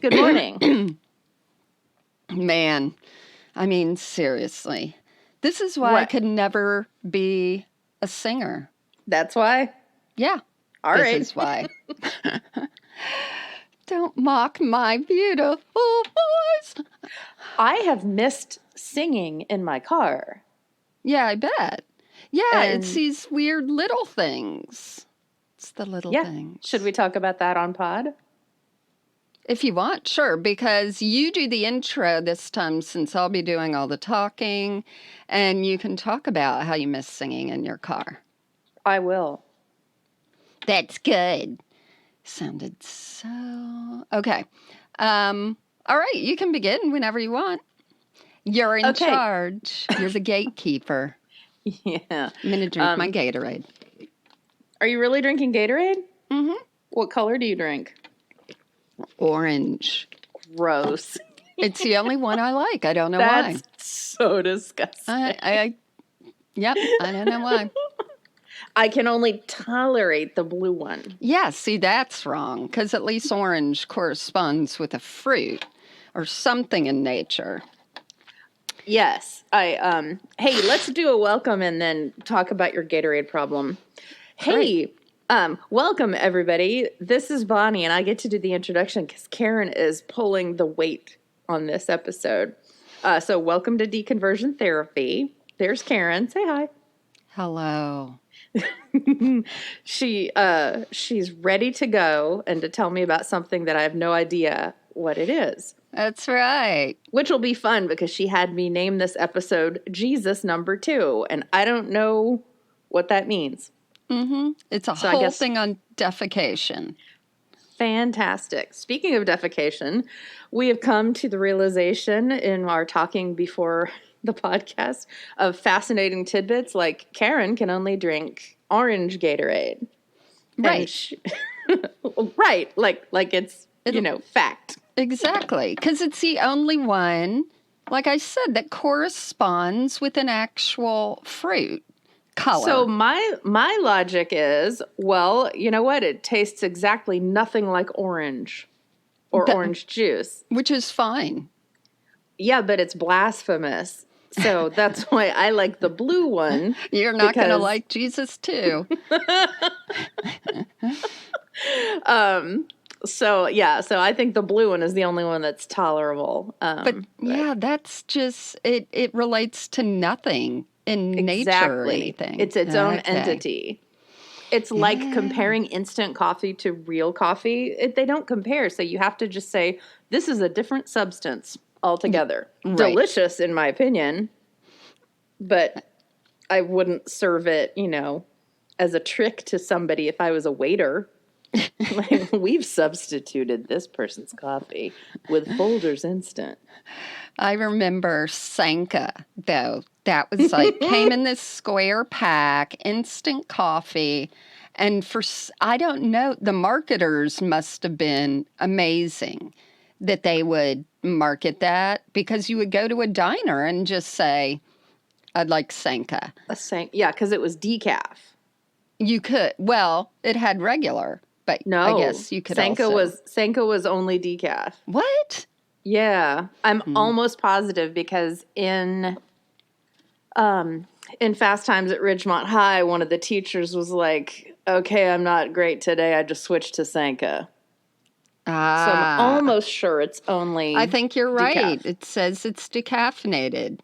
Good morning. Man, I mean, seriously. This is why I What? could never be a singer. That's why? Yeah, All this right. is why. Don't mock my beautiful voice. I have missed singing in my car. Yeah, I bet. Yeah, it's And these weird little things. It's the little yeah, things. should we talk about that on pod? If you want, sure, because you do the intro this time since I'll be doing all the talking, and you can talk about how you miss singing in your car. I will. That's good. Sounded so... Okay. All right, you can begin whenever you want. You're in Okay. charge. You're the gatekeeper. Yeah. I'm going to drink my Gatorade. Are you really drinking Gatorade? Mm-hmm. What color do you drink? Orange. Gross. It's the only one I like. I don't know That's why. so disgusting. Yep, I don't know why. I can only tolerate the blue one. Yeah, see, that's wrong, because at least orange corresponds with a fruit or something in nature. Yes. Hey, let's do a welcome and then talk about your Gatorade problem. Hey, welcome everybody. This is Bonnie and I get to do the introduction because Karen is pulling the weight on this episode. So welcome to Deconversion Therapy. There's Karen. Say hi. Hello. She's ready to go and to tell me about something that I have no idea what it is. That's right. Which will be fun because she had me name this episode Jesus number 2, and I don't know what that means. Mm-hmm. It's a whole thing on defecation. Fantastic. Speaking of defecation, we have come to the realization in our talking before the podcast of fascinating tidbits like Karen can only drink orange Gatorade. Right. Right. Like it's, fact. Exactly. Because it's the only one, like I said, that corresponds with an actual fruit color. So my logic is, well, you know what? It tastes exactly nothing like orange or orange juice. Which is fine. Yeah, but it's blasphemous. So that's why I like the blue one. You're not going to like Jesus too. So I think the blue one is the only one that's tolerable. But that's just, it relates to nothing in nature or anything. It's its own entity. It's like comparing instant coffee to real coffee. They don't compare. So you have to just say, this is a different substance altogether. Right. Delicious, in my opinion. But I wouldn't serve it, as a trick to somebody if I was a waiter. Like, we've substituted this person's coffee with Folgers Instant. I remember Sanka, though. That was like, came in this square pack, instant coffee. And I don't know, the marketers must have been amazing that they would market that, because you would go to a diner and just say, I'd like Sanka. Yeah, because it was decaf. You could. Well, it had regular. But no, I guess you could Sanka was only decaf. What? Yeah, I'm almost positive because in Fast Times at Ridgemont High, one of the teachers was like, "Okay, I'm not great today. I just switched to Sanka." So I'm almost sure it's only. I think you're right. Decaf. It says it's decaffeinated.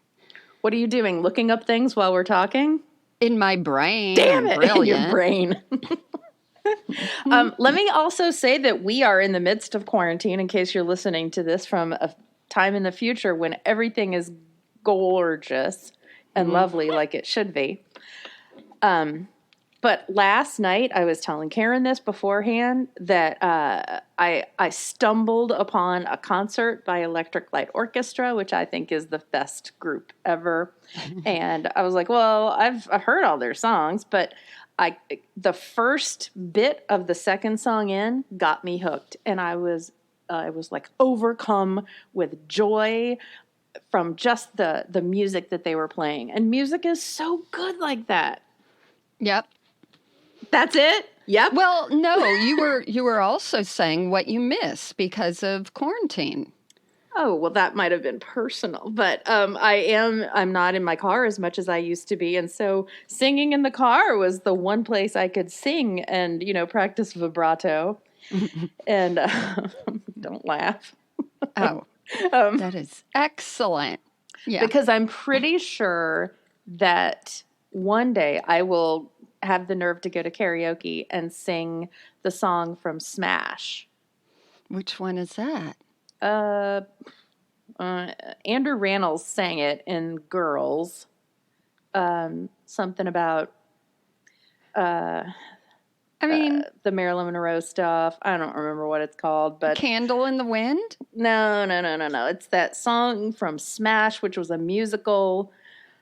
What are you doing? Looking up things while we're talking? In my brain. Damn it! Brilliant. In your brain. Let me also say that we are in the midst of quarantine, in case you're listening to this from a time in the future when everything is gorgeous and lovely like it should be. But last night, I was telling Karen this beforehand, that I stumbled upon a concert by Electric Light Orchestra, which I think is the best group ever. And I was like, well, I've heard all their songs, but the first bit of the second song in got me hooked, and I was like overcome with joy from just the music that they were playing. And music is so good like that. Yep. That's it? Yep. Well, no, you were also saying what you miss because of quarantine. Oh, well, that might have been personal, but I'm not in my car as much as I used to be. And so singing in the car was the one place I could sing and, practice vibrato. And don't laugh. Oh, Um, that is excellent. Yeah. because I'm pretty sure that one day I will have the nerve to go to karaoke and sing the song from Smash. Which one is that? Uh, Andrew Rannells sang it in Girls. Something about I mean, the Marilyn Monroe stuff. I don't remember what it's called, but Candle in the Wind? no. It's that song from Smash, which was a musical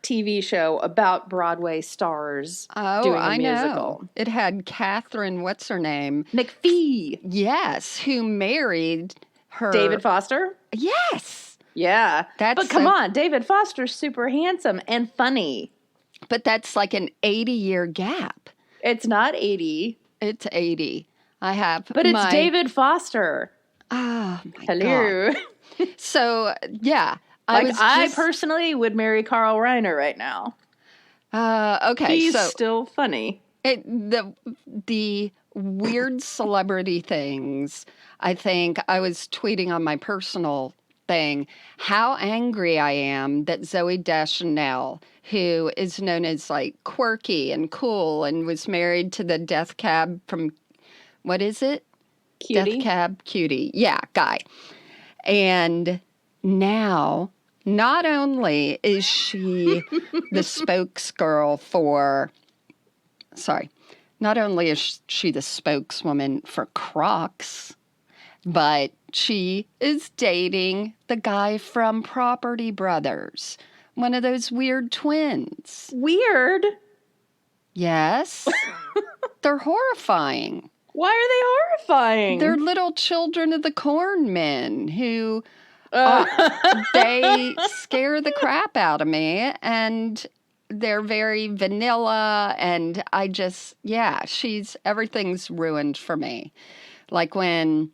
TV show about Broadway stars Oh, doing a I know. musical. It had Catherine, what's her name? McPhee. Yes, who married her. David Foster? Yes. Yeah. That's But come so- on, David Foster's super handsome and funny. But that's like an 80-year gap. It's not 80, It's 80. I have but it's my- David Foster. Oh, my God. Hello. So, yeah. I personally would marry Carl Reiner right now. Okay, He's so still funny. the weird celebrity things, I think I was tweeting on my personal thing how angry I am that Zoe Deschanel, who is known as like quirky and cool and was married to the Death Cab from, what is it? Cutie. Death Cab Cutie. Yeah, guy. And now, not only is she the spokesgirl for, not only is she the spokeswoman for Crocs, but she is dating the guy from Property Brothers, one of those weird twins. Weird. Yes. They're horrifying. Why are they horrifying? They're little children of the corn men who Uh, they scare the crap out of me, and they're very vanilla, and everything's ruined for me. Like when,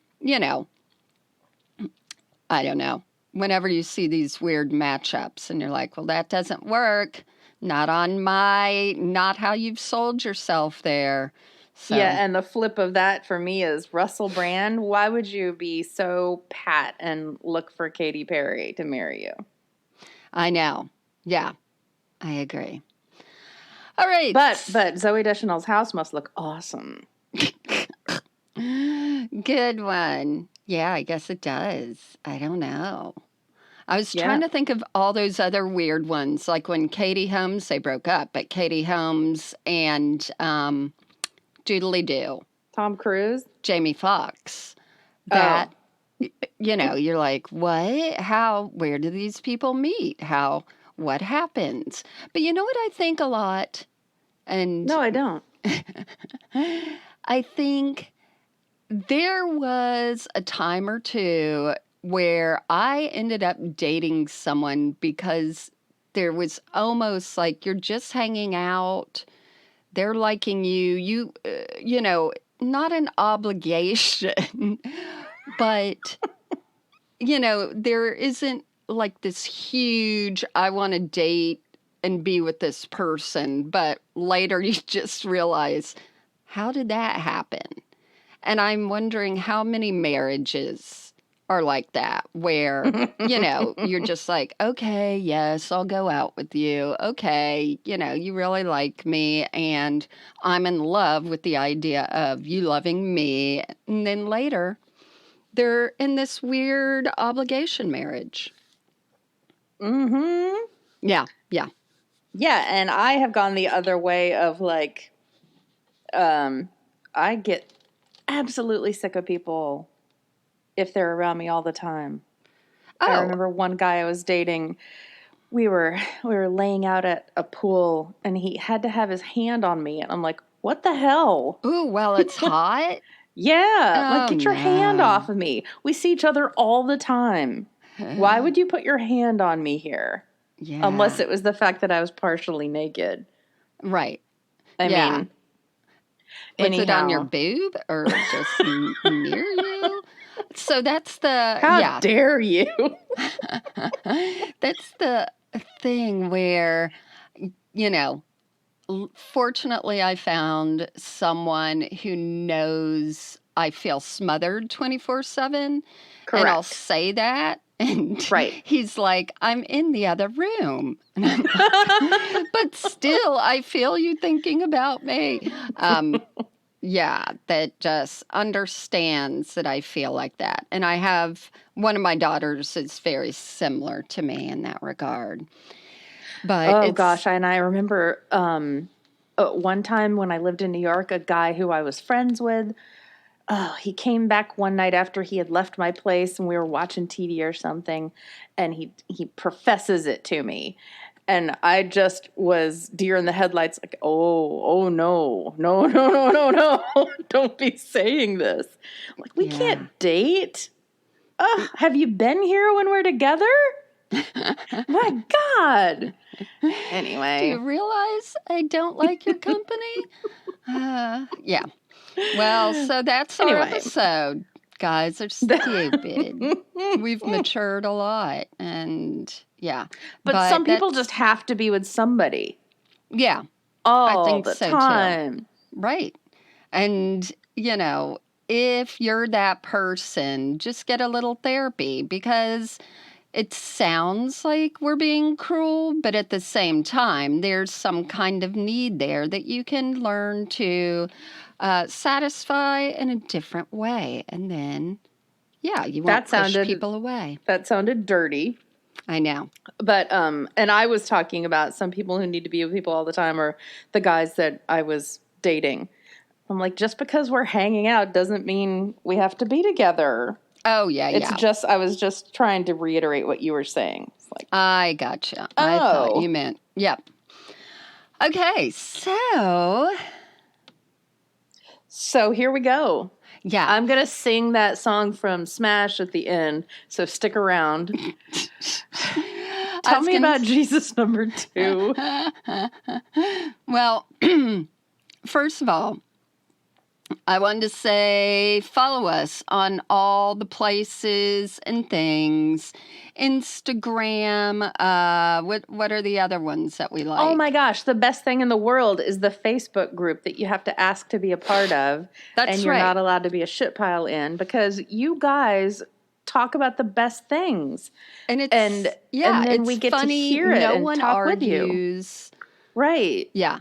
I don't know, whenever you see these weird matchups and you're like, well, that doesn't work. Not how you've sold yourself there. So, yeah, and the flip of that for me is Russell Brand. Why would you be so pat and look for Katy Perry to marry you? I know. Yeah, I agree. All right. But Zoe Deschanel's house must look awesome. Good one. Yeah, I guess it does. I don't know. I was trying to think of all those other weird ones, like when Katie Holmes, they broke up, but Katie Holmes and Doodly Doo, Tom Cruise? Jamie Foxx. That, you're like, what? How? Where do these people meet? How? What happens? But you know what I think a lot? And No, I don't. I think there was a time or two where I ended up dating someone because there was almost like you're just hanging out. They're liking you, not an obligation, but, there isn't like this huge, I want to date and be with this person. But later you just realize, how did that happen? And I'm wondering how many marriages are like that, where, you're just like, okay, yes, I'll go out with you. Okay, you really like me, and I'm in love with the idea of you loving me. And then later, they're in this weird obligation marriage. Mm-hmm. Yeah. Yeah, and I have gone the other way of like, I get absolutely sick of people if they're around me all the time. I Oh, remember one guy I was dating. We were laying out at a pool, and he had to have his hand on me, and I'm like, "What the hell?" ooh, well, it's hot. Yeah, like Oh, get your hand no. off of me. We see each other all the time. Why would you put your hand on me here? Yeah. Unless it was the fact that I was partially naked. Right. I Yeah. mean, Was it on your Anyhow, boob or just near you? So that's the, how yeah, dare you? that's the thing where, you know, fortunately, I found someone who knows I feel smothered 24/7, and I'll Correct. say that. And Right. he's like, I'm in the other room. And I'm like, but still, I feel you thinking about me. Yeah, that just understands that I feel like that. And I have one of my daughters is very similar to me in that regard. But Oh it's, gosh, and I remember one time when I lived in New York, a guy who I was friends with, oh, he came back one night after he had left my place and we were watching TV or something, and he professes it to me. And I just was deer in the headlights, like, oh no, no, no, no, no, no. Don't be saying this. Like, we yeah. can't date. Have you been here when we're together? My God. Do you Anyway. realize I don't like your company? Yeah. Well, so that's our Anyway. episode. Guys are stupid. We've matured a lot. And yeah. But some But people just that's, have to be with somebody yeah, I all think the so too. time. Right. And, if you're that person, just get a little therapy because it sounds like we're being cruel, but at the same time, there's some kind of need there that you can learn to satisfy in a different way. And then, yeah, you won't That push sounded people away. that sounded dirty. I know. But and I was talking about some people who need to be with people all the time, or the guys that I was dating. I'm like, just because we're hanging out doesn't mean we have to be together. Oh, yeah, It's yeah. just, I was just trying to reiterate what you were saying. It's like, I gotcha. I thought oh, you meant, yep. Okay, so, so here we go. yeah. I'm going to sing that song from Smash at the end, so stick around. Tell me about Jesus #2. Well, first of all, I wanted to say follow us on all the places and things. Instagram, what are the other ones that we like? Oh my gosh, the best thing in the world is the Facebook group that you have to ask to be a part of. That's and you're right. not allowed to be a shit pile in, because you guys talk about the best things. And it's And then it's we get funny. to hear it No and one talk with you. argues. Right. Yeah.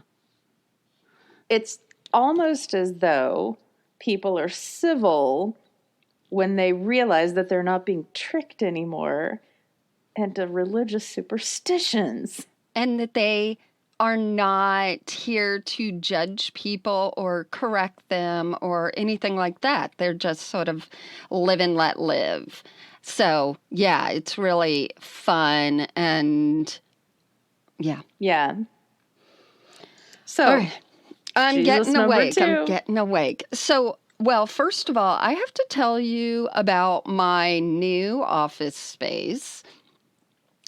It's almost as though people are civil when they realize that they're not being tricked anymore into religious superstitions. And that they are not here to judge people or correct them or anything like that. They're just sort of live and let live. So, yeah, it's really fun and yeah. Yeah. So, All right. I'm Jesus getting awake. #2. I'm getting awake. So, well, first of all, I have to tell you about my new office space.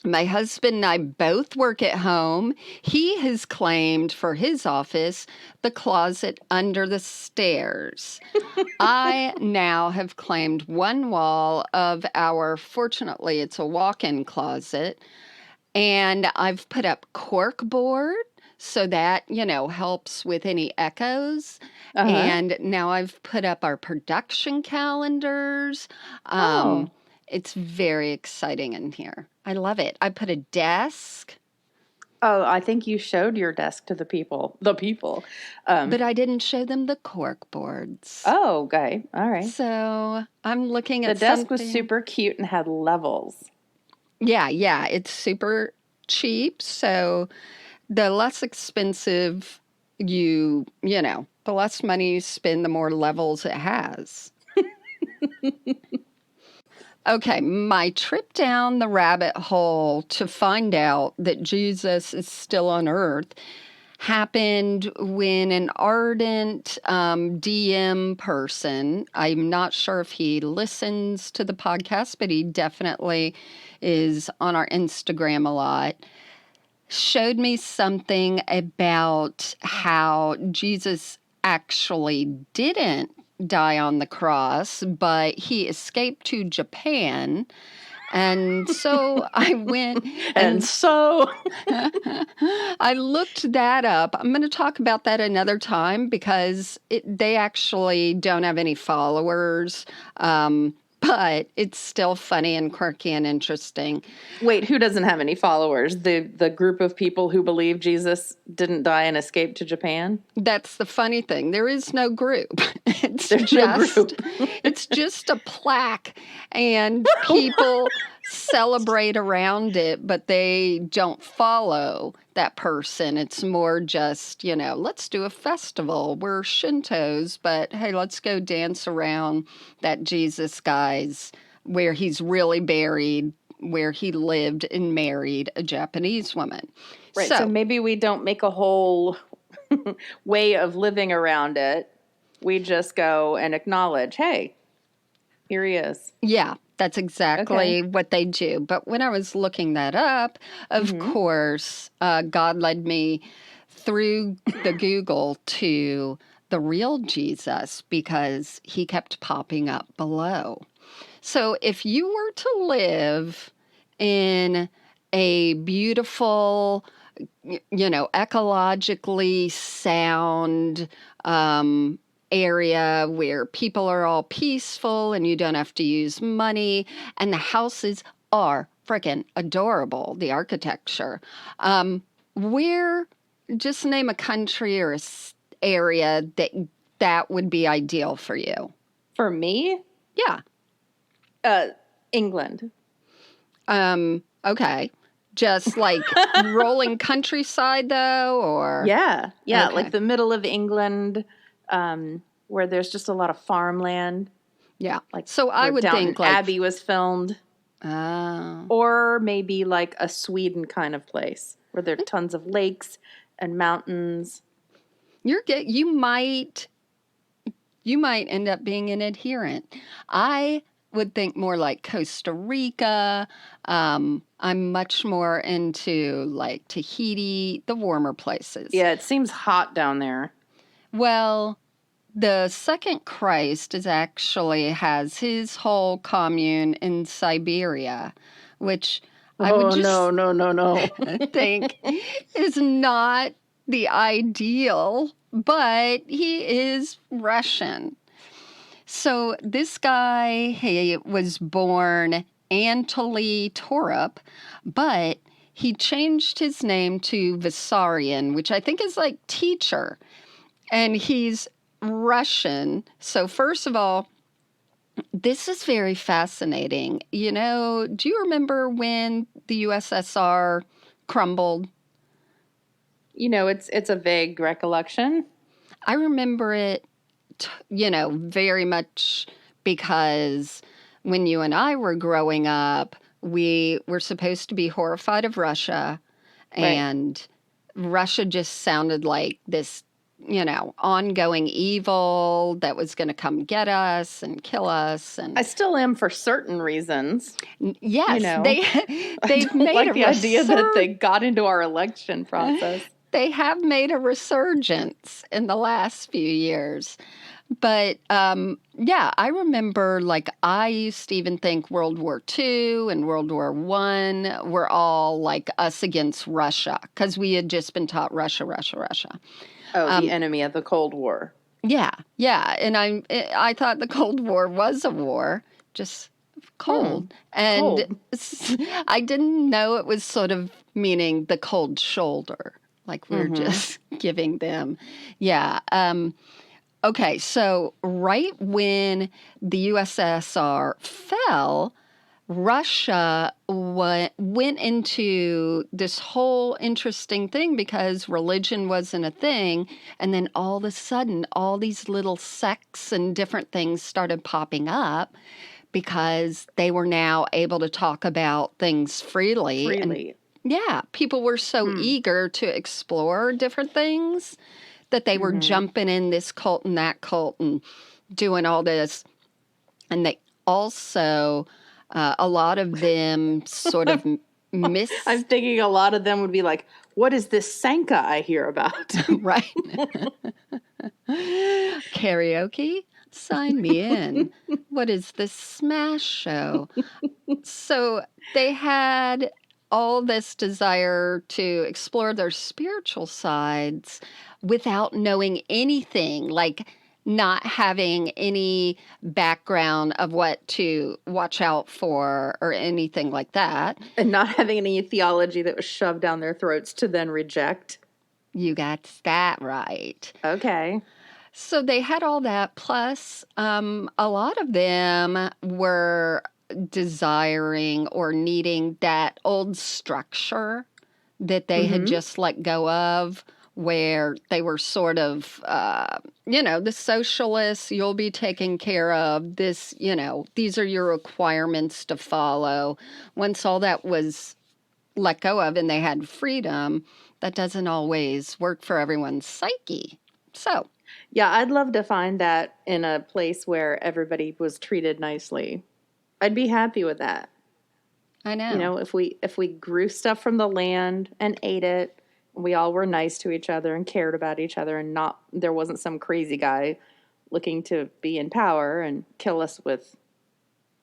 My husband and I both work at home. He has claimed for his office the closet under the stairs. I now have claimed one wall of our, fortunately, it's a walk-in closet, and I've put up cork board so that, helps with any echoes. Uh-huh. And now I've put up our production calendars. Oh. It's very exciting in here. I love it. I put a desk. Oh, I think you showed your desk to the people. But I didn't show them the cork boards. Oh, okay. All right. So I'm looking at The desk was something- super cute and had levels. Yeah, it's super cheap. So the less expensive the less money you spend, the more levels it has. Okay, my trip down the rabbit hole to find out that Jesus is still on earth happened when an ardent DM person, I'm not sure if he listens to the podcast, but he definitely is on our Instagram a lot, showed me something about how Jesus actually didn't die on the cross, but he escaped to Japan. And so I went And so, I looked that up. I'm going to talk about that another time because they actually don't have any followers. But it's still funny and quirky and interesting. wait, who doesn't have any followers? The group of people who believe Jesus didn't die and escaped to Japan? That's the funny thing. There is no group. There's no group. It's just a plaque, and people celebrate around it, but they don't follow that person. It's more just, let's do a festival. We're Shintos, but hey, let's go dance around that Jesus guy's where he's really buried, where he lived and married a Japanese woman. Right. So maybe we don't make a whole way of living around it. We just go and acknowledge, hey, here he is. Yeah, that's exactly what they do. But when I was looking that up, of course, God led me through the Google to the real Jesus because he kept popping up below. So if you were to live in a beautiful, ecologically sound area where people are all peaceful and you don't have to use money, and the houses are freaking adorable, the architecture. Where, just name a country or area that would be ideal for you. For me? Yeah. England. Okay. Just like rolling countryside though, or? Yeah. Okay. Like the middle of England, where there's just a lot of farmland. Yeah. Like so I would Downton think like Abbey was filmed. Or maybe like a Sweden kind of place where there are tons of lakes and mountains. You might end up being an adherent. I would think more like Costa Rica. I'm much more into like Tahiti, the warmer places. Yeah, it seems hot down there. Well, the second Christ has his whole commune in Siberia, which I would just think is not the ideal, but he is Russian. So this guy, he was born Anatoly Torup, but he changed his name to Vissarion, which I think is like teacher. And he's Russian. So first of all, this is very fascinating. Do you remember when the USSR crumbled? It's a vague recollection. I remember it, very much because when you and I were growing up, we were supposed to be horrified of Russia, and Russia just sounded like this, ongoing evil that was going to come get us and kill us. And I still am for certain reasons. Yes, they've made like the idea that they got into our election process. They have made a resurgence in the last few years. But, I remember, I used to even think World War II and World War I were all, us against Russia, because we had just been taught Russia. Oh, the enemy of the Cold War. Yeah. And I thought the Cold War was a war, just cold. And I didn't know it was sort of meaning the cold shoulder, like we're just giving them. Yeah. Okay, so right when the USSR fell, Russia went into this whole interesting thing because religion wasn't a thing. And then all of a sudden, all these little sects and different things started popping up because they were now able to talk about things freely. And, yeah, people were so eager to explore different things that they were jumping in this cult and that cult and doing all this. And they also, a lot of them sort of I'm thinking a lot of them would be like, what is this Sanka I hear about? Right. Karaoke? Sign me in. What is this smash show? So they had all this desire to explore their spiritual sides without knowing anything, like not having any background of what to watch out for or anything like that. And not having any theology that was shoved down their throats to then reject. You got that right. Okay. So they had all that. Plus, a lot of them were desiring or needing that old structure that they had just let go of, where they were sort of, the socialists, you'll be taken care of. This, these are your requirements to follow. Once all that was let go of and they had freedom, that doesn't always work for everyone's psyche. So, yeah, I'd love to find that in a place where everybody was treated nicely. I'd be happy with that. I know. If we grew stuff from the land and ate it, we all were nice to each other and cared about each other, and not there wasn't some crazy guy looking to be in power and kill us with,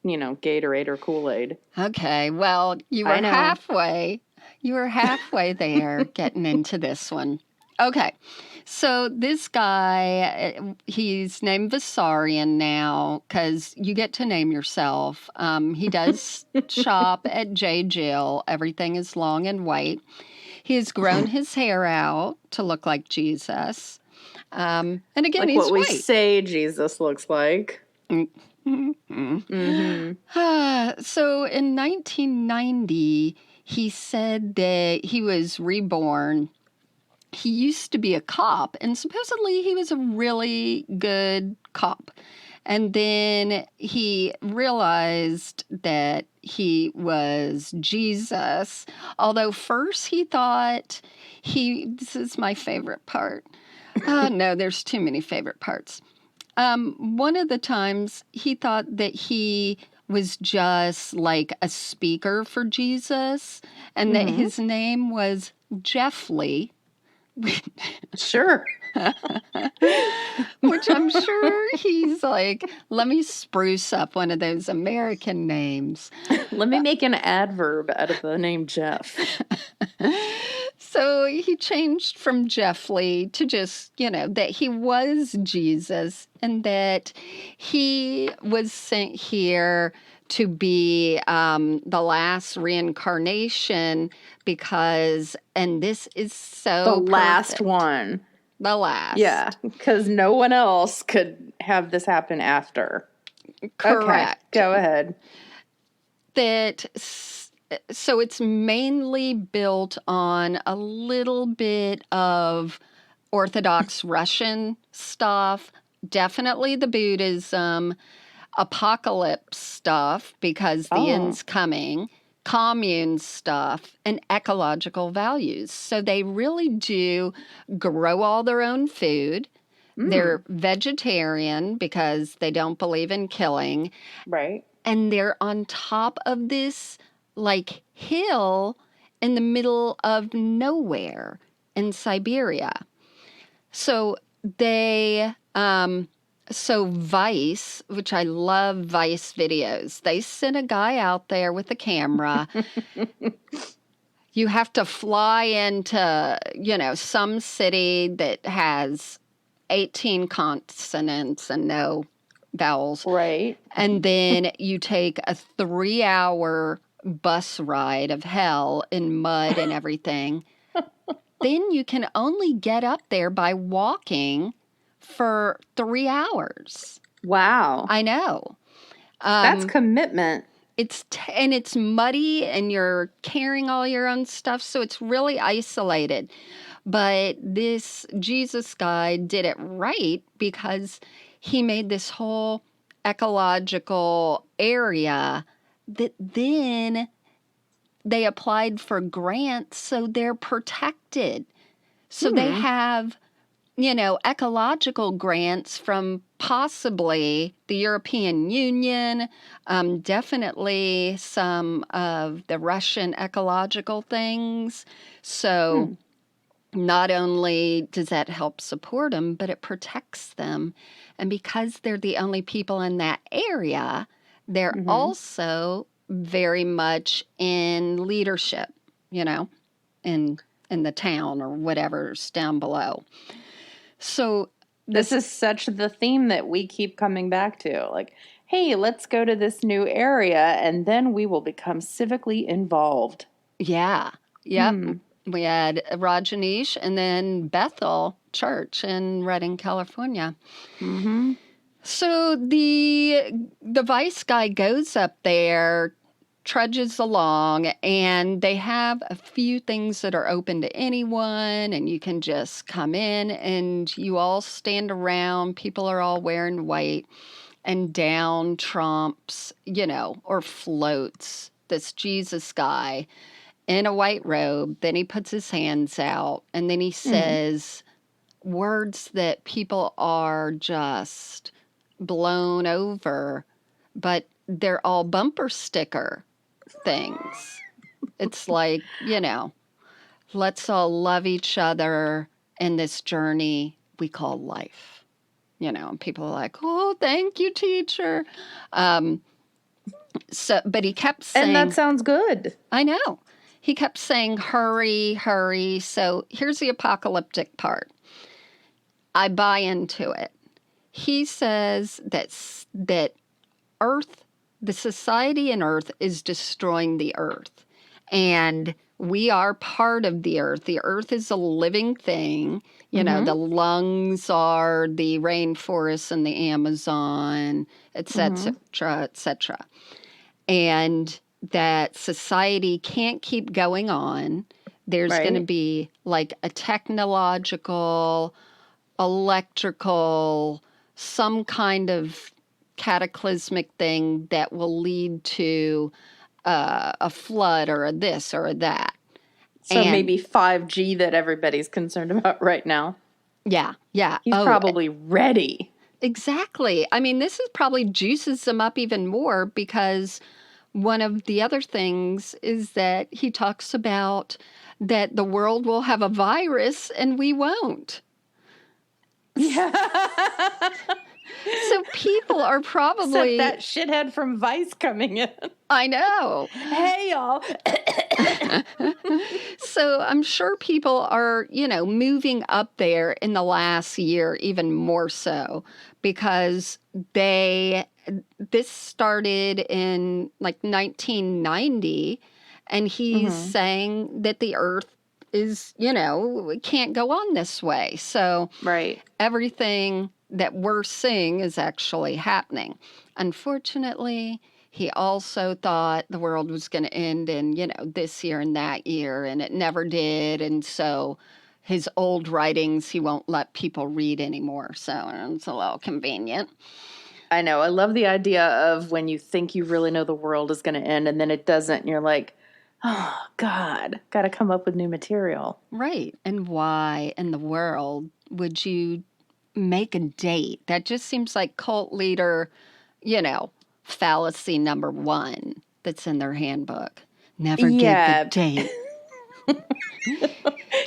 Gatorade or Kool-Aid. Okay, well, you were halfway. You were halfway there getting into this one. Okay, so this guy, he's named Vissarion now because you get to name yourself. He does shop at J. Jill. Everything is long and white. He has grown his hair out to look like Jesus. And again, like he's what we white. say Jesus looks like. So in 1990, he said that he was reborn. He used to be a cop, and supposedly he was a really good cop. And then he realized that he was Jesus, although first he thought this is my favorite part. No, there's too many favorite parts. One of the times he thought that he was just like a speaker for Jesus and that his name was Jeff Lee. Sure. Which I'm sure he's like, let me spruce up one of those American names. Let me make an adverb out of the name Jeff. So he changed from Jeff Lee to just, that he was Jesus and that he was sent here to be the last reincarnation because, and this is so the last perfect. one. The last. Yeah, because no one else could have this happen after. Correct. Okay, go ahead. So it's mainly built on a little bit of Orthodox Russian stuff, definitely the Buddhism, apocalypse stuff because the end's coming, commune stuff, and ecological values. So they really do grow all their own food. They're vegetarian because they don't believe in killing. Right. And they're on top of this like hill in the middle of nowhere in Siberia. So Vice, which I love Vice videos, they sent a guy out there with a camera. You have to fly into, some city that has 18 consonants and no vowels. Right. And then you take a 3-hour bus ride of hell in mud and everything. Then you can only get up there by walking for 3 hours. Wow. I know. That's commitment. And it's muddy and you're carrying all your own stuff. So it's really isolated. But this Jesus guy did it right because he made this whole ecological area that then they applied for grants so they're protected. So they have, ecological grants from possibly the European Union, definitely some of the Russian ecological things. So not only does that help support them, but it protects them. And because they're the only people in that area, they're also very much in leadership, you know, in the town or whatever's down below. So This is such the theme that we keep coming back to. Like, hey, let's go to this new area and then we will become civically involved. yeah, yep. We had Rajneesh and then Bethel Church in Redding, California. So the vice guy goes up there, trudges along, and they have a few things that are open to anyone, and you can just come in and you all stand around. People are all wearing white, and down trumps, you know, or floats this Jesus guy in a white robe. Then he puts his hands out, and then he says words that people are just blown over, but they're all bumper sticker things. It's like, you know, let's all love each other in this journey we call life. You know, and people are like, oh, thank you, teacher. But he kept saying, And that sounds good. I know. He kept saying, hurry, hurry. So here's the apocalyptic part. I buy into it. He says that Earth, the society in Earth is destroying the Earth. And we are part of the Earth. The Earth is a living thing. You know, the lungs are the rainforests and the Amazon, et cetera, et cetera. And that society can't keep going on. There's going to be like a technological, electrical, some kind of cataclysmic thing that will lead to a flood or a this or a that. So maybe 5G that everybody's concerned about right now. Yeah. He's probably ready. Exactly. I mean, this is probably juices them up even more because one of the other things is that he talks about that the world will have a virus and we won't. Yeah. So people are probably... Except that shithead from Vice coming in. I know. Hey, y'all. So I'm sure people are, you know, moving up there in the last year even more so because this started in like 1990 and he's saying that the Earth is, you know, it can't go on this way. So everything that we're seeing is actually happening. Unfortunately, he also thought the world was going to end in, you know, this year and that year, and it never did. And so his old writings, he won't let people read anymore. So it's a little convenient. I know. I love the idea of when you think you really know the world is going to end and then it doesn't. And you're like, oh, God, got to come up with new material. Right. And why in the world would you make a date? That just seems like cult leader, you know, fallacy number one that's in their handbook. Never give the date.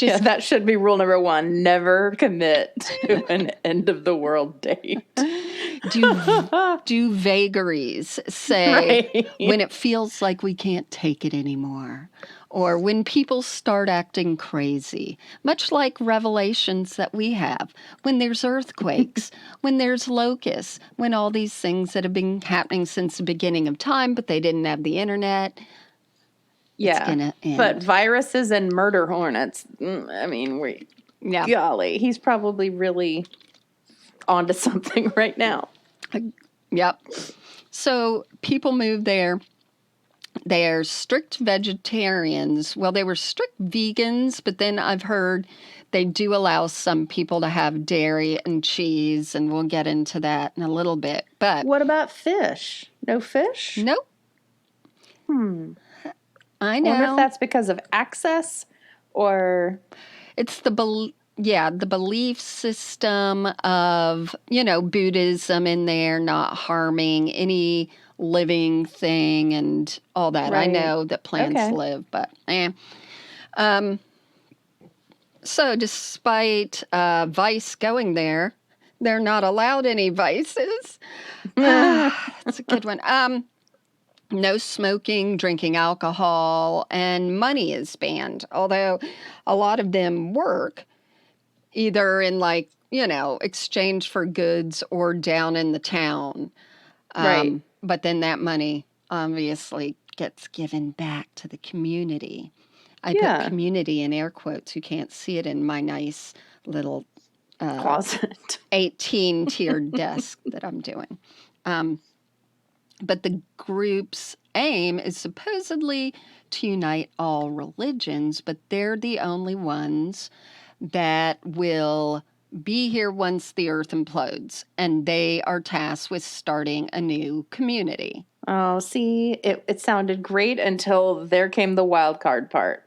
That should be rule number one. Never commit to an end of the world date. Do vagaries. Say when it feels like we can't take it anymore. Or when people start acting crazy, much like revelations that we have, when there's earthquakes, when there's locusts, when all these things that have been happening since the beginning of time, but they didn't have the internet. Yeah, but viruses and murder hornets, I mean, golly, he's probably really onto something right now. Yep. So people move there. They are strict vegetarians. Well, they were strict vegans, but then I've heard they do allow some people to have dairy and cheese, and we'll get into that in a little bit. But what about fish? No fish? Nope. I know. I wonder if that's because of access or... It's the belief system of, you know, Buddhism in there, not harming any living thing and all that. I know that plants live, but So, despite Vice going there, they're not allowed any vices. That's a good one. No smoking, drinking alcohol, and money is banned. Although a lot of them work either in exchange for goods or down in the town. Right. But then that money obviously gets given back to the community. I put Yeah. community in air quotes. You can't see it in my nice little Closet. 18-tiered desk that I'm doing. But the group's aim is supposedly to unite all religions, but they're the only ones that will be here once the earth implodes, and they are tasked with starting a new community. Oh, see, it sounded great until there came the wild card part.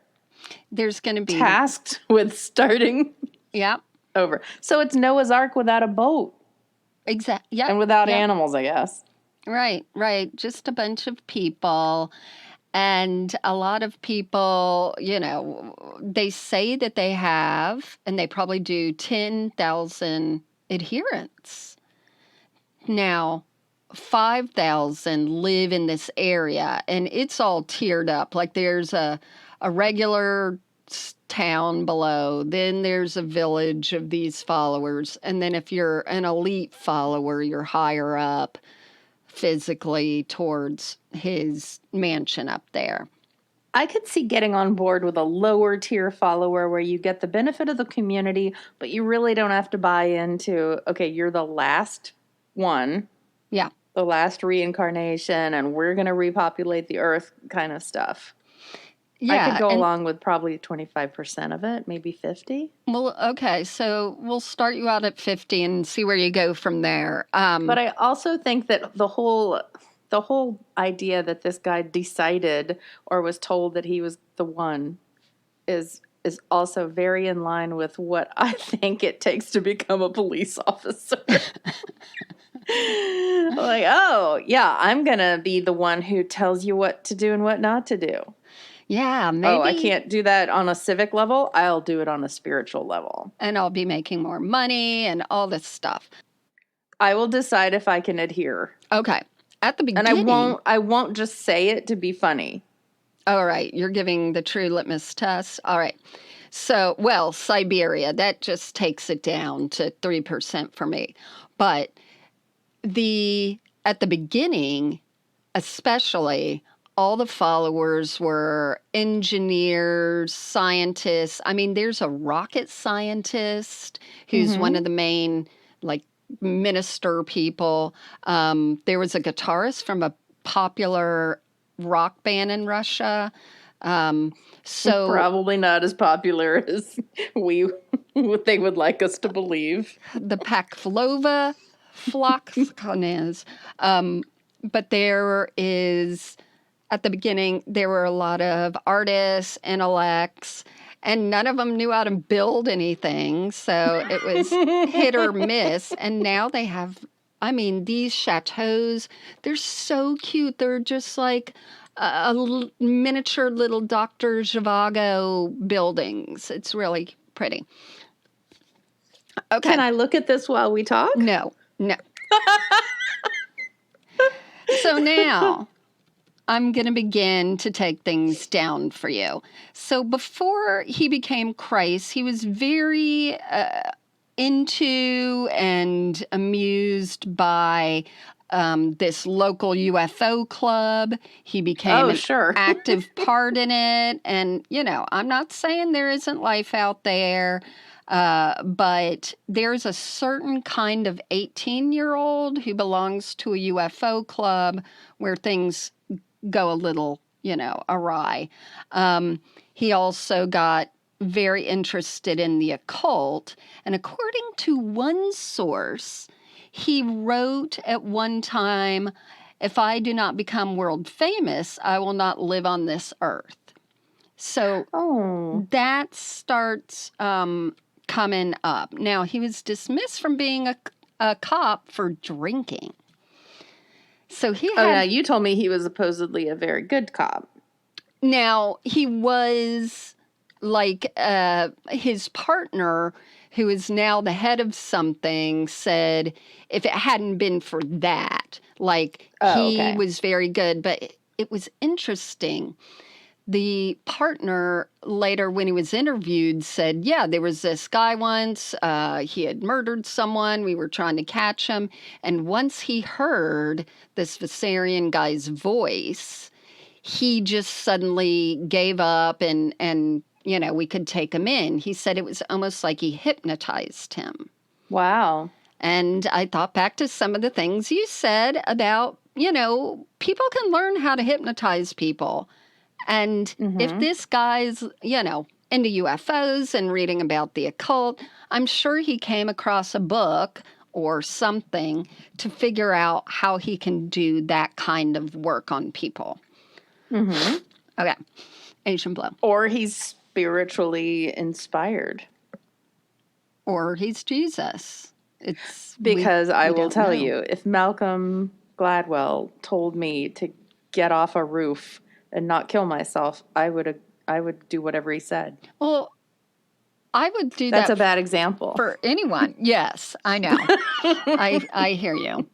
There's going to be Tasked with starting yeah, over. So it's Noah's Ark without a boat exactly. Yeah, and without yeah. animals, I guess. Right. Just a bunch of people. And a lot of people, they say that they have, and they probably do, 10,000 adherents. Now, 5,000 live in this area, and it's all tiered up. Like there's a regular town below, then there's a village of these followers, and then if you're an elite follower, you're higher up physically towards his mansion up there. I could see getting on board with a lower tier follower where you get the benefit of the community, but you really don't have to buy into, okay, you're the last one. Yeah. The last reincarnation, and we're going to repopulate the earth kind of stuff. Yeah. I could go along with probably 25% of it, maybe 50. Well, okay, so we'll start you out at 50 and see where you go from there. But I also think that the whole idea that this guy decided or was told that he was the one is also very in line with what I think it takes to become a police officer. Like, oh, yeah, I'm going to be the one who tells you what to do and what not to do. Yeah, maybe. Oh, I can't do that on a civic level. I'll do it on a spiritual level. And I'll be making more money and all this stuff. I will decide if I can adhere. Okay. At the beginning. And I won't just say it to be funny. All right. You're giving the true litmus test. All right. So, well, Siberia, that just takes it down to 3% for me. But at the beginning, especially, all the followers were engineers, scientists. I mean, there's a rocket scientist who's one of the main, minister people. There was a guitarist from a popular rock band in Russia. So probably not as popular as they would like us to believe. The Paklovka Flocknes. But there is, at the beginning, there were a lot of artists, intellects, and none of them knew how to build anything. So it was hit or miss. And now they have, these chateaus, they're so cute. They're just like miniature little Dr. Zhivago buildings. It's really pretty. Okay. Can I look at this while we talk? No. So now I'm going to begin to take things down for you. So before he became Christ, he was very into and amused by this local UFO club. He became an active part in it. And, I'm not saying there isn't life out there. But there's a certain kind of 18-year-old who belongs to a UFO club where things go a little, awry. He also got very interested in the occult. And according to one source, he wrote at one time, "If I do not become world famous, I will not live on this earth." So that starts coming up. Now, he was dismissed from being a cop for drinking. So he had... now you told me he was supposedly a very good cop. Now, he was like his partner, who is now the head of something, said if it hadn't been for that, like Oh, he okay. was very good. But it was interesting. The partner later, when he was interviewed, said, yeah, there was this guy once. He had murdered someone. We were trying to catch him. And once he heard this Viserion guy's voice, he just suddenly gave up and we could take him in. He said it was almost like he hypnotized him. Wow. And I thought back to some of the things you said about, people can learn how to hypnotize people. And if this guy's, into UFOs and reading about the occult, I'm sure he came across a book or something to figure out how he can do that kind of work on people. Okay. Asian blow. Or he's spiritually inspired. Or he's Jesus. Because I will tell know. you, if Malcolm Gladwell told me to get off a roof and not kill myself, I would do whatever he said. Well, I would do That's that a bad example. for anyone. Yes, I know. I hear you.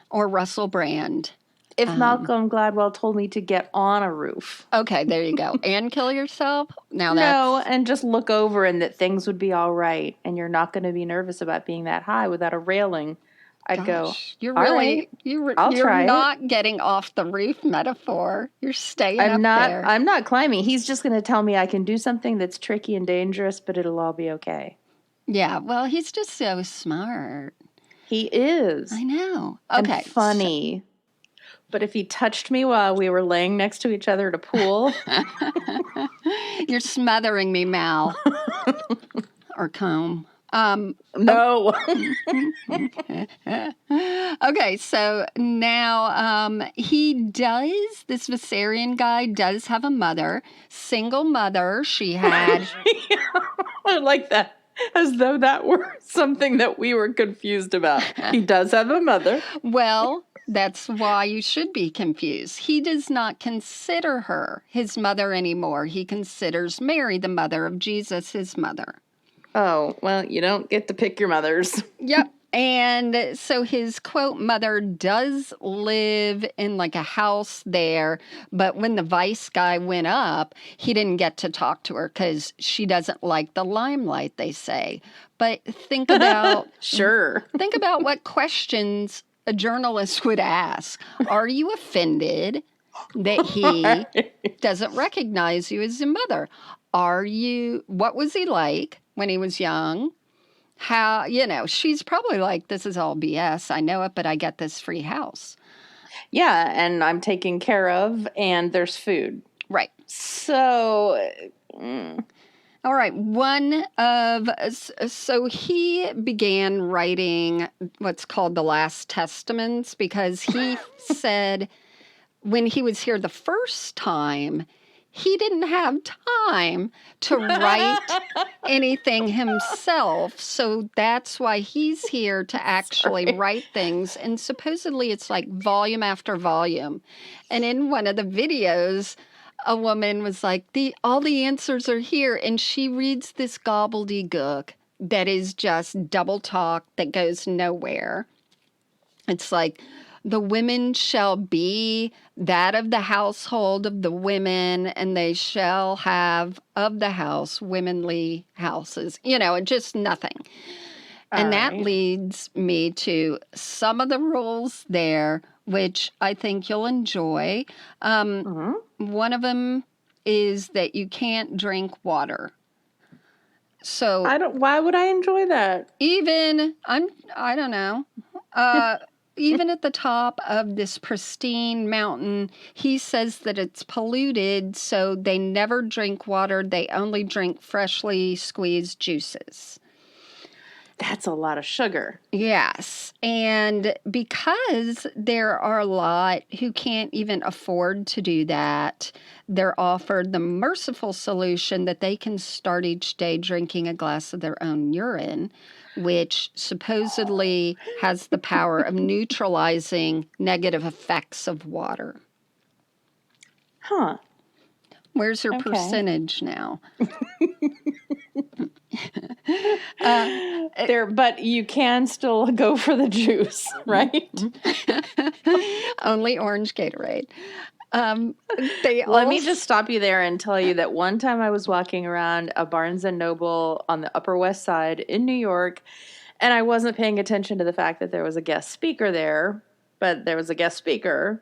Or Russell Brand. If Malcolm Gladwell told me to get on a roof. Okay, there you go. And kill yourself? Now No, and just look over and that things would be all right and you're not going to be nervous about being that high without a railing, I'd go, you're all really, right, I'll you're try not getting off the roof metaphor. You're staying up there. I'm not climbing. He's just going to tell me I can do something that's tricky and dangerous, but it'll all be okay. Yeah, well, he's just so smart. He is. I know. Okay. And funny. But if he touched me while we were laying next to each other at a pool. You're smothering me, Mal. Or comb. No. Okay, so now this Viserion guy does have a mother. Single mother she had. I like that. As though that were something that we were confused about. He does have a mother. Well, that's why you should be confused. He does not consider her his mother anymore. He considers Mary, the mother of Jesus, his mother. Oh, well, you don't get to pick your mothers. Yep. And so his, quote, mother does live in like a house there. But when the Vice guy went up, he didn't get to talk to her because she doesn't like the limelight, they say. But think about... Sure. Think about what questions a journalist would ask. Are you offended that he doesn't recognize you as a mother? What was he like when he was young? How, she's probably like, this is all BS. I know it, but I get this free house. Yeah, and I'm taken care of, and there's food. Right. So... All right. So he began writing what's called the Last Testaments because he said when he was here the first time, he didn't have time to write anything himself. So that's why he's here to actually write things. And supposedly it's like volume after volume. And in one of the videos, a woman was like, all the answers are here. And she reads this gobbledygook that is just double talk that goes nowhere. It's like, the women shall be that of the household of the women, and they shall have of the house womanly houses. And just nothing. And that leads me to some of the rules there, which I think you'll enjoy. One of them is that you can't drink water. So why would I enjoy that? I don't know. Even at the top of this pristine mountain, he says that it's polluted, so they never drink water. They only drink freshly squeezed juices. That's a lot of sugar. Yes. And because there are a lot who can't even afford to do that, they're offered the merciful solution that they can start each day drinking a glass of their own urine, which supposedly has the power of neutralizing negative effects of water. Huh. Where's her Okay. percentage now? But you can still go for the juice, right? Only orange Gatorade. Let me just stop you there and tell you that one time I was walking around a Barnes and Noble on the Upper West Side in New York, and I wasn't paying attention to the fact that there was a guest speaker there, but there was a guest speaker,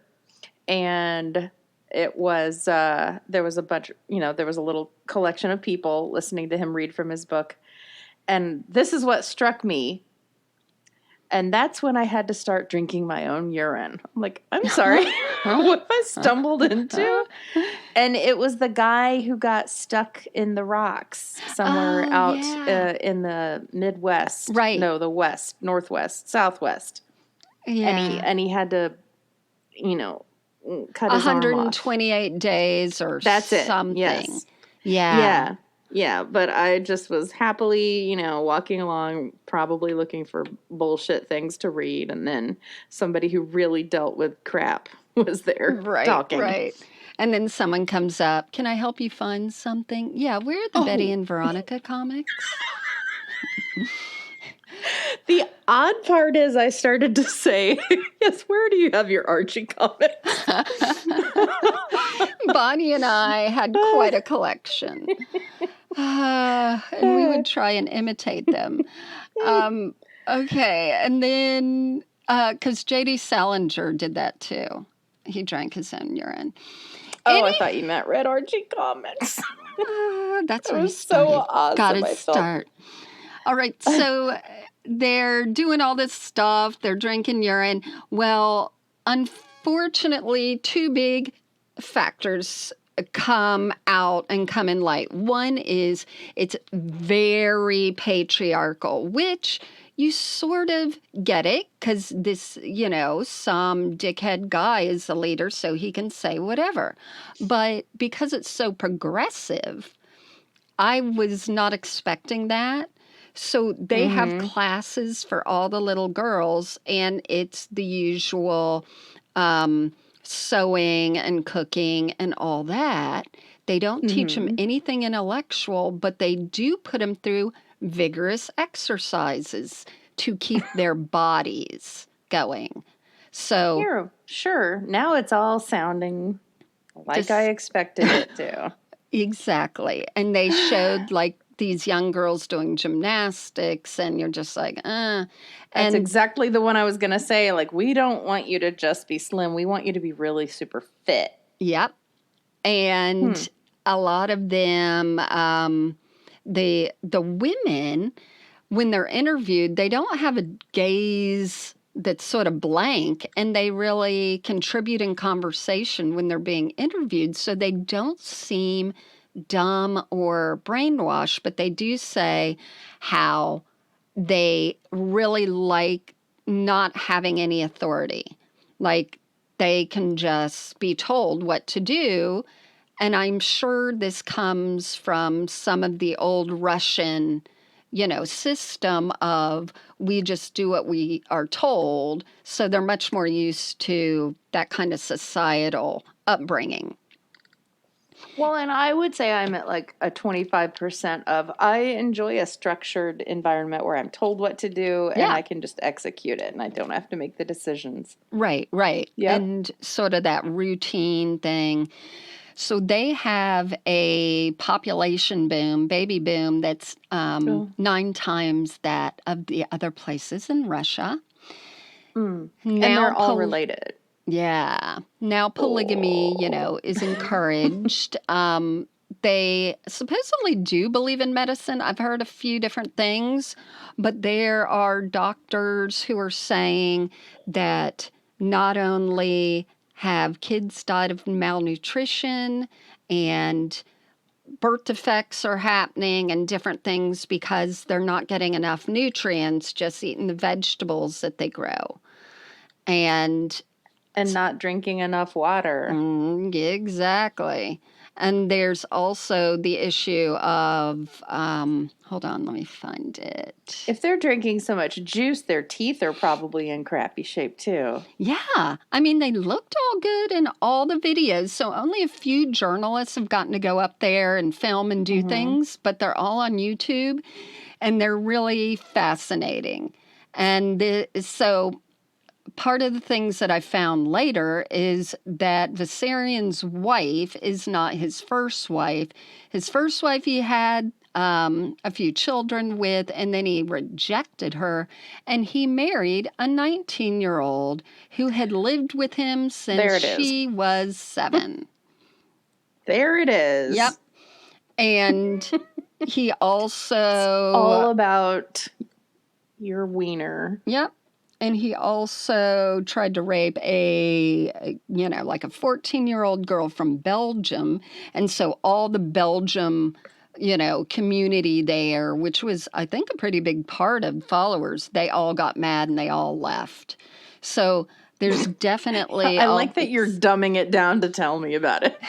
and it was there was a bunch, there was a little collection of people listening to him read from his book, and this is what struck me. And that's when I had to start drinking my own urine. I'm like, I'm sorry, what have I stumbled into? And it was the guy who got stuck in the rocks somewhere out in the Midwest. Right. No, the West, Northwest, Southwest. Yeah. And he had to, cut his arm off. 128 days or That's it. something. Yes. Yeah. Yeah, but I just was happily, walking along, probably looking for bullshit things to read, and then somebody who really dealt with crap was there talking. Right. And then someone comes up, can I help you find something? Yeah, we're the Betty and Veronica comics. The odd part is I started to say, yes, where do you have your Archie comics? Bonnie and I had quite a collection. And we would try and imitate them. Okay, and then, because J.D. Salinger did that too. He drank his own urine. I thought you meant read Archie comics. That's where you so awesome. Gotta start. All right, so they're doing all this stuff. They're drinking urine. Well, unfortunately, two big factors come out and come in light. One is it's very patriarchal, which you sort of get it because this, some dickhead guy is the leader, so he can say whatever. But because it's so progressive, I was not expecting that. So they have classes for all the little girls, and it's the usual sewing and cooking and all that. They don't teach them anything intellectual, but they do put them through vigorous exercises to keep their bodies going. So sure. Now it's all sounding like I expected it to. Exactly. And they showed these young girls doing gymnastics, and you're just like, That's exactly the one I was going to say. We don't want you to just be slim. We want you to be really super fit. Yep. And a lot of them, the women, when they're interviewed, they don't have a gaze that's sort of blank, and they really contribute in conversation when they're being interviewed. So they don't seem dumb or brainwashed, but they do say how they really like not having any authority. They can just be told what to do. And I'm sure this comes from some of the old Russian, system of we just do what we are told. So they're much more used to that kind of societal upbringing. Well, and I would say I'm at a 25% of I enjoy a structured environment where I'm told what to do and I can just execute it and I don't have to make the decisions. Right. Yep. And sort of that routine thing. So they have a population boom, baby boom, that's 9 times that of the other places in Russia. And they're all related. Yeah. Now polygamy, is encouraged. They supposedly do believe in medicine. I've heard a few different things, but there are doctors who are saying that not only have kids died of malnutrition and birth defects are happening and different things because they're not getting enough nutrients just eating the vegetables that they grow. And not drinking enough water. Exactly. And there's also the issue of, hold on, let me find it. If they're drinking so much juice, their teeth are probably in crappy shape too. Yeah, I mean, they looked all good in all the videos. So only a few journalists have gotten to go up there and film and do things, but they're all on YouTube and they're really fascinating. And so part of the things that I found later is that Viserian's wife is not his first wife. His first wife he had a few children with, and then he rejected her, and he married a 19-year-old who had lived with him since she was 7. There it is. Yep. And he also... all about your wiener. Yep. And he also tried to rape a 14-year-old girl from Belgium. And so all the Belgium, community there, which was, I think, a pretty big part of followers, they all got mad and they all left. So there's definitely... I like that you're dumbing it down to tell me about it.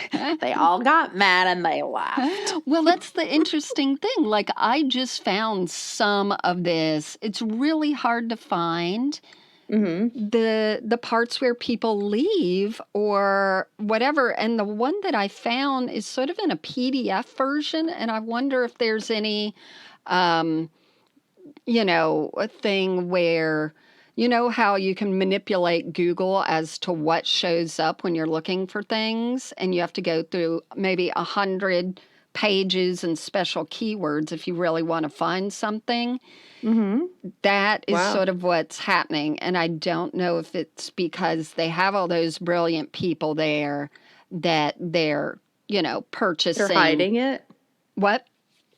They all got mad and they left. Well, that's the interesting thing. Like, I just found some of this. It's really hard to find the parts where people leave or whatever. And the one that I found is sort of in a PDF version. And I wonder if there's any, a thing where... You know how you can manipulate Google as to what shows up when you're looking for things, and you have to go through maybe 100 pages and special keywords if you really want to find something? That is sort of what's happening, and I don't know if it's because they have all those brilliant people there that they're, purchasing. They're hiding it? What?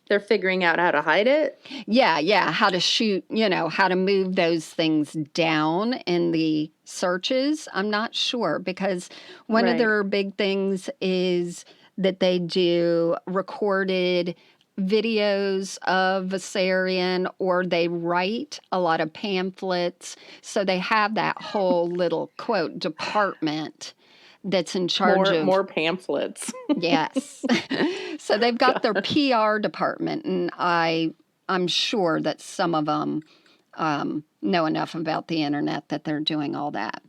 They're figuring out how to hide it? Yeah, how to shoot, how to move those things down in the searches. I'm not sure because one of their big things is that they do recorded videos of Viserion, or they write a lot of pamphlets. So they have that whole little, quote, department that's in charge of more pamphlets. Yes. So they've got their PR department, and I'm sure that some of them know enough about the internet that they're doing all that.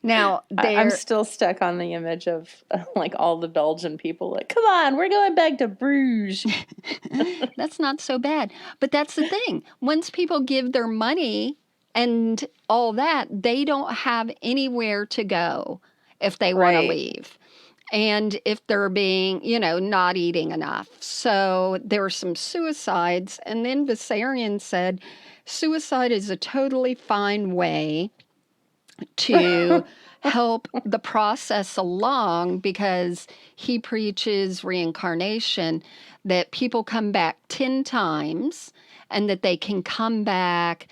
Now, I'm still stuck on the image of like all the Belgian people like, come on, we're going back to Bruges. That's not so bad. But that's the thing. Once people give their money and all that, they don't have anywhere to go if they want to leave. And if they're being, not eating enough. So there were some suicides. And then Viserion said, suicide is a totally fine way to help the process along, because he preaches reincarnation, that people come back 10 times and that they can come back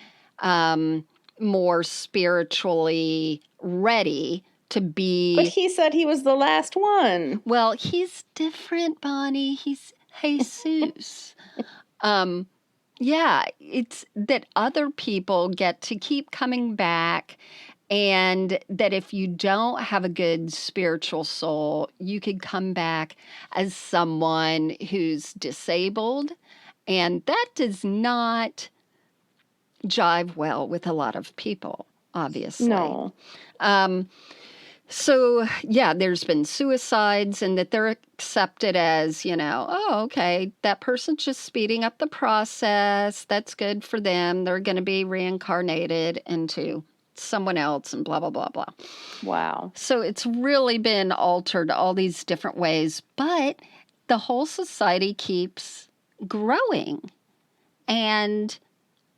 more spiritually ready to be. But he said he was the last one. Well, he's different, Bonnie. He's Jesus. Yeah, it's that other people get to keep coming back, and that if you don't have a good spiritual soul, you could come back as someone who's disabled, and that does not jive well with a lot of people, obviously. No. So, yeah, there's been suicides, and that they're accepted as, oh, okay, that person's just speeding up the process. That's good for them. They're going to be reincarnated into someone else and blah, blah, blah, blah. Wow. So it's really been altered all these different ways, but the whole society keeps growing. And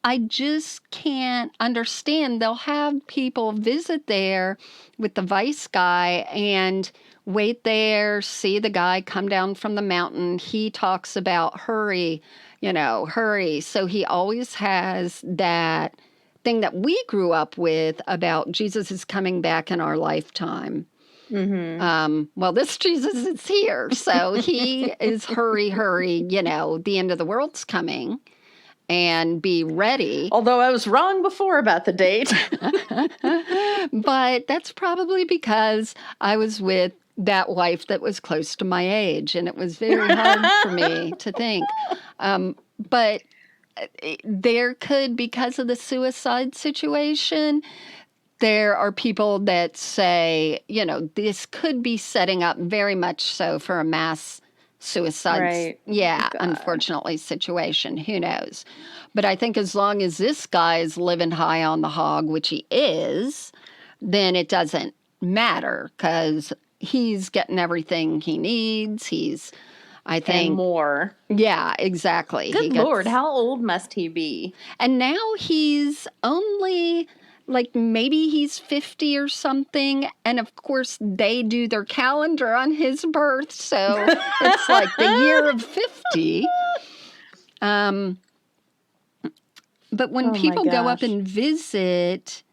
I just can't understand. They'll have people visit there with the vice guy and wait there, see the guy come down from the mountain. He talks about hurry. So he always has that thing that we grew up with about Jesus is coming back in our lifetime. Well, this Jesus is here. So he is hurry, the end of the world's coming. And be ready. Although I was wrong before about the date. But that's probably because I was with that wife that was close to my age, and it was very hard for me to think. But there could, because of the suicide situation, there are people that say, this could be setting up very much so for a mass suicide, Right. God. unfortunately, situation. Who knows? But I think as long as this guy is living high on the hog, which he is, then it doesn't matter because he's getting everything he needs. I And think, more. yeah, exactly. Good Lord, how old must he be? And now he's only maybe he's 50 or something. And of course, they do their calendar on his birth. So it's like the year of 50. But when Oh my people go up gosh. and visit,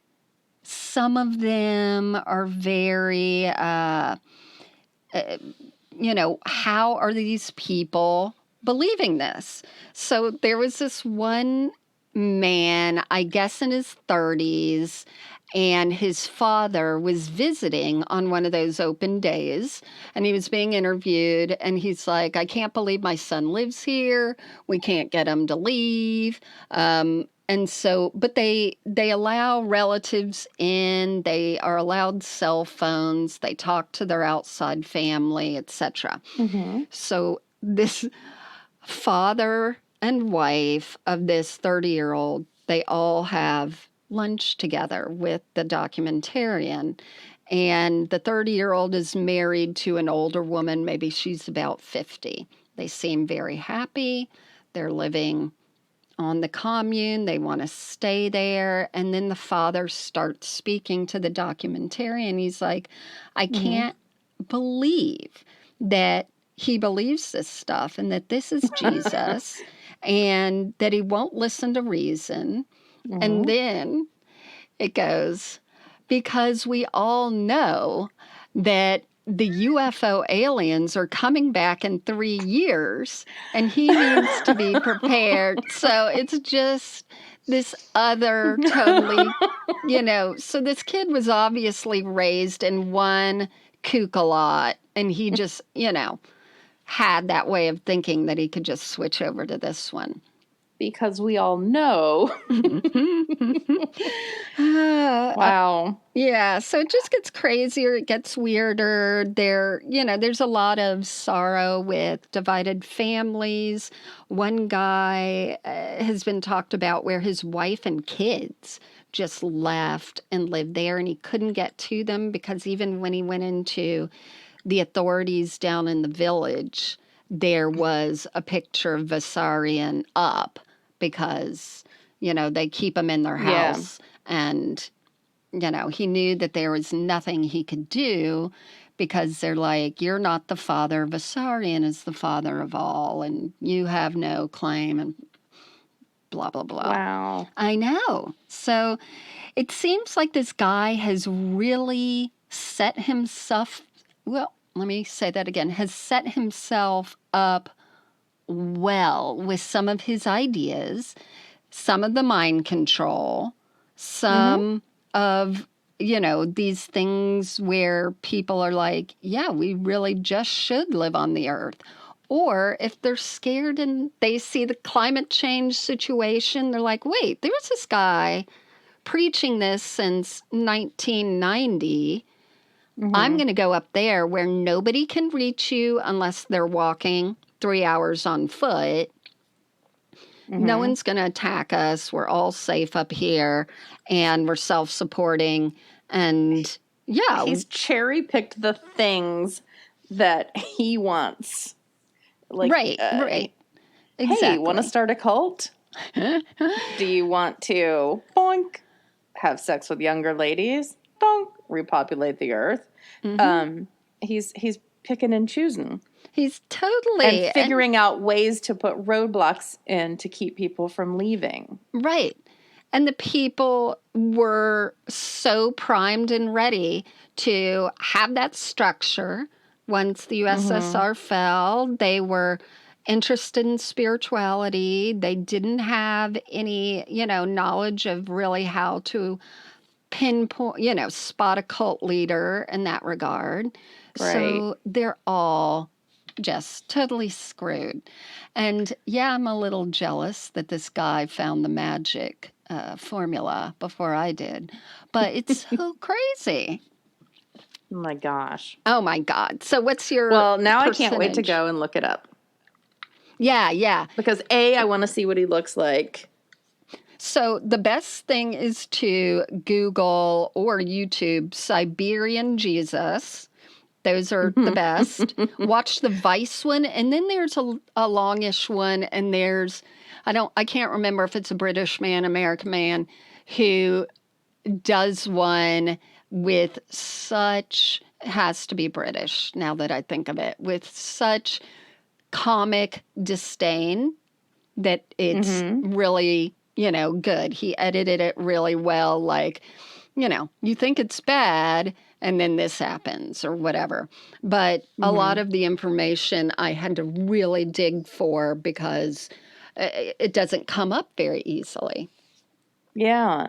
some of them are very, how are these people believing this? So there was this one man, I guess in his 30s, and his father was visiting on one of those open days, and he was being interviewed, and he's like, I can't believe my son lives here. We can't get him to leave. And so, but they allow relatives in, they are allowed cell phones, they talk to their outside family, etc. Mm-hmm. So this father and wife of this 30-year-old, they all have lunch together with the documentarian. And the 30-year-old is married to an older woman, maybe she's about 50. They seem very happy. They're living on the commune. They want to stay there. And then the father starts speaking to the documentarian. He's like, I can't believe that he believes this stuff and that this is Jesus and that he won't listen to reason. Mm-hmm. And then it goes, because we all know that the UFO aliens are coming back in 3 years and he needs to be prepared. So it's just this other totally, so this kid was obviously raised in one kook a lot, and he just, had that way of thinking that he could just switch over to this one. Because we all know. Wow. Yeah, so it just gets crazier. It gets weirder. There's a lot of sorrow with divided families. One guy has been talked about where his wife and kids just left and lived there, and he couldn't get to them because even when he went into the authorities down in the village, there was a picture of Vissarion up because, they keep him in their house. Yeah. And, he knew that there was nothing he could do because they're like, you're not the father. Vissarion is the father of all, and you have no claim, and blah, blah, blah. Wow. I know. So it seems like this guy has really set himself, well, let me say that again, has set himself up well with some of his ideas, some of the mind control, some of, these things where people are like, yeah, we really just should live on the earth. Or if they're scared and they see the climate change situation, they're like, wait, there's this guy preaching this since 1990. I'm going to go up there where nobody can reach you unless they're walking 3 hours on foot. No one's going to attack us. We're all safe up here, and we're self-supporting. And yeah. He's cherry-picked the things that he wants. Like, right. Exactly. Hey, want to start a cult? Do you want to, boink, have sex with younger ladies? Bonk, repopulate the earth. He's picking and choosing. He's totally. And figuring out ways to put roadblocks in to keep people from leaving. Right. And the people were so primed and ready to have that structure. Once the USSR fell, they were interested in spirituality. They didn't have any, knowledge of really how to pinpoint, spot a cult leader in that regard. Right. So they're all just totally screwed. And yeah, I'm a little jealous that this guy found the magic formula before I did, but it's so crazy. Oh my gosh. Oh my God. So what's your Well, now I can't wait to percentage? go and look it up Yeah, yeah. because I want to see what he looks like. So the best thing is to Google or YouTube Siberian Jesus. Those are the best. Watch the Vice one, and then there's a longish one, and I can't remember if it's a British man, American man, who does one with such, has to be British now that I think of it, with such comic disdain that it's really, good. He edited it really well. Like, you think it's bad and then this happens or whatever. But a lot of the information I had to really dig for because it doesn't come up very easily. Yeah.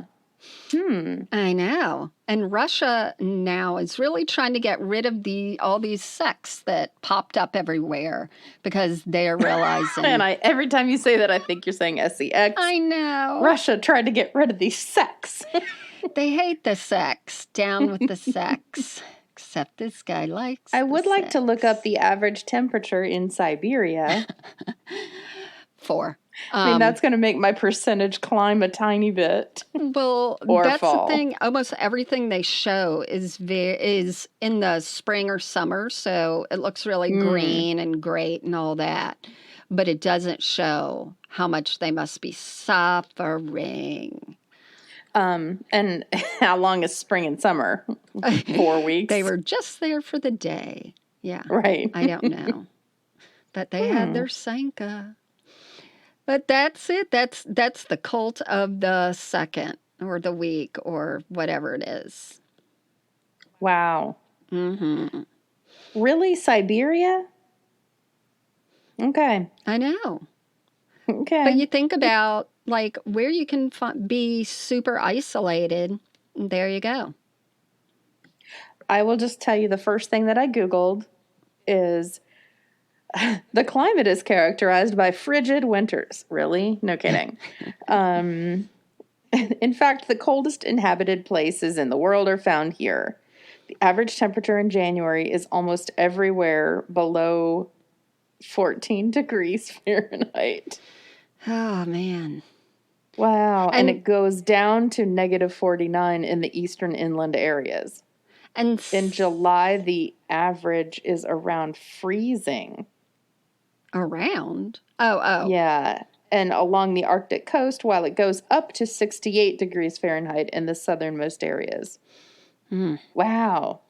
I know. And Russia now is really trying to get rid of all these sects that popped up everywhere because they're realizing. And every time you say that, I think you're saying SEX. I know. Russia tried to get rid of these sects. They hate the sex. Down with the sex. Except this guy likes I would the like to look up sex. the average temperature in Siberia. 4. I mean, that's going to make my percentage climb a tiny bit. Well, Or that's fall. the thing. Almost everything they show is in the spring or summer, so it looks really green and great and all that. But it doesn't show how much they must be suffering. And how long is spring and summer? 4 weeks. They were just there for the day. Yeah. Right. I don't know. But they had their Sanka. But that's it. That's the cult of the second or the week or whatever it is. Wow. Mm-hmm. Really? Siberia? Okay. I know. Okay. But you think about like where you can be super isolated. There you go. I will just tell you the first thing that I Googled is the climate is characterized by frigid winters. Really? No kidding. In fact, the coldest inhabited places in the world are found here. The average temperature in January is almost everywhere below 14 degrees Fahrenheit. Oh man. Wow. And it goes down to negative 49 in the eastern inland areas. And In July, the average is around freezing. around. Oh. Yeah. And along the Arctic coast, while it goes up to 68 degrees Fahrenheit in the southernmost areas. Wow.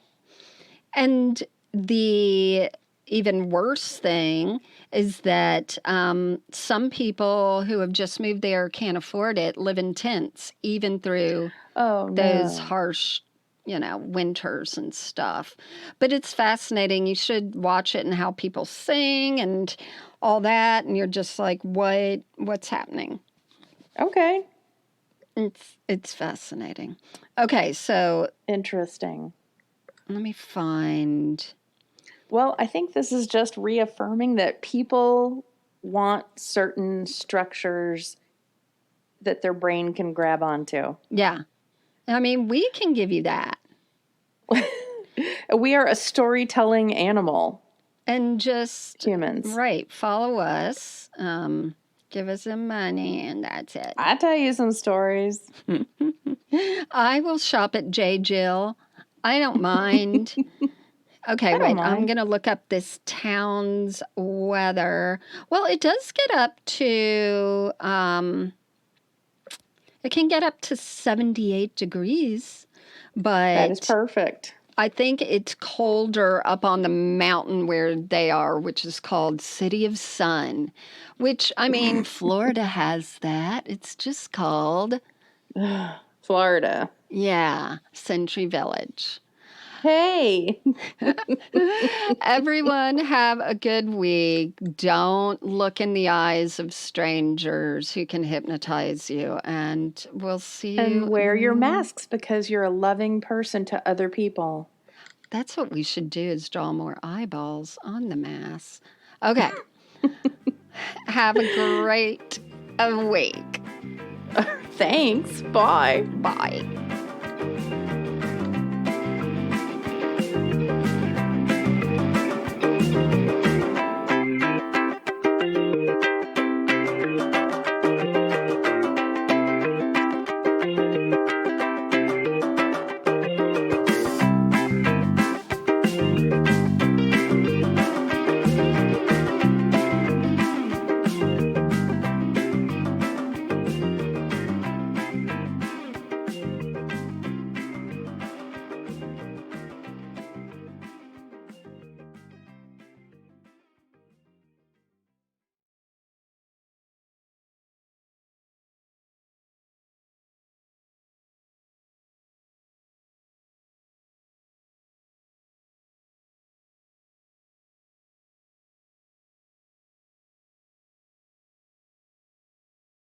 And the even worse thing is that some people who have just moved there can't afford it live in tents even through those harsh winters and stuff. But it's fascinating. You should watch it and how people sing and all that, and you're just like, what's happening? Okay. It's fascinating. Okay, so Interesting. let me find. Well, I think this is just reaffirming that people want certain structures that their brain can grab onto. Yeah. I mean, we can give you that. We are a storytelling animal. And just Humans. Right. Follow us. Give us some money, and that's it. I tell you some stories. I will shop at J. Jill. I don't mind. Okay, I don't wait. mind. I'm going to look up this town's weather. Well, it does get up to, it can get up to 78 degrees, That is but perfect. I think it's colder up on the mountain where they are, which is called City of Sun, which, I mean, Florida has that. It's just called, Florida. yeah, Century Village. Hey. Everyone have a good week. Don't look in the eyes of strangers who can hypnotize you. And we'll see you. And wear your masks because you're a loving person to other people. That's what we should do, is draw more eyeballs on the mass. Okay. Have a great week. Thanks. Bye. Bye.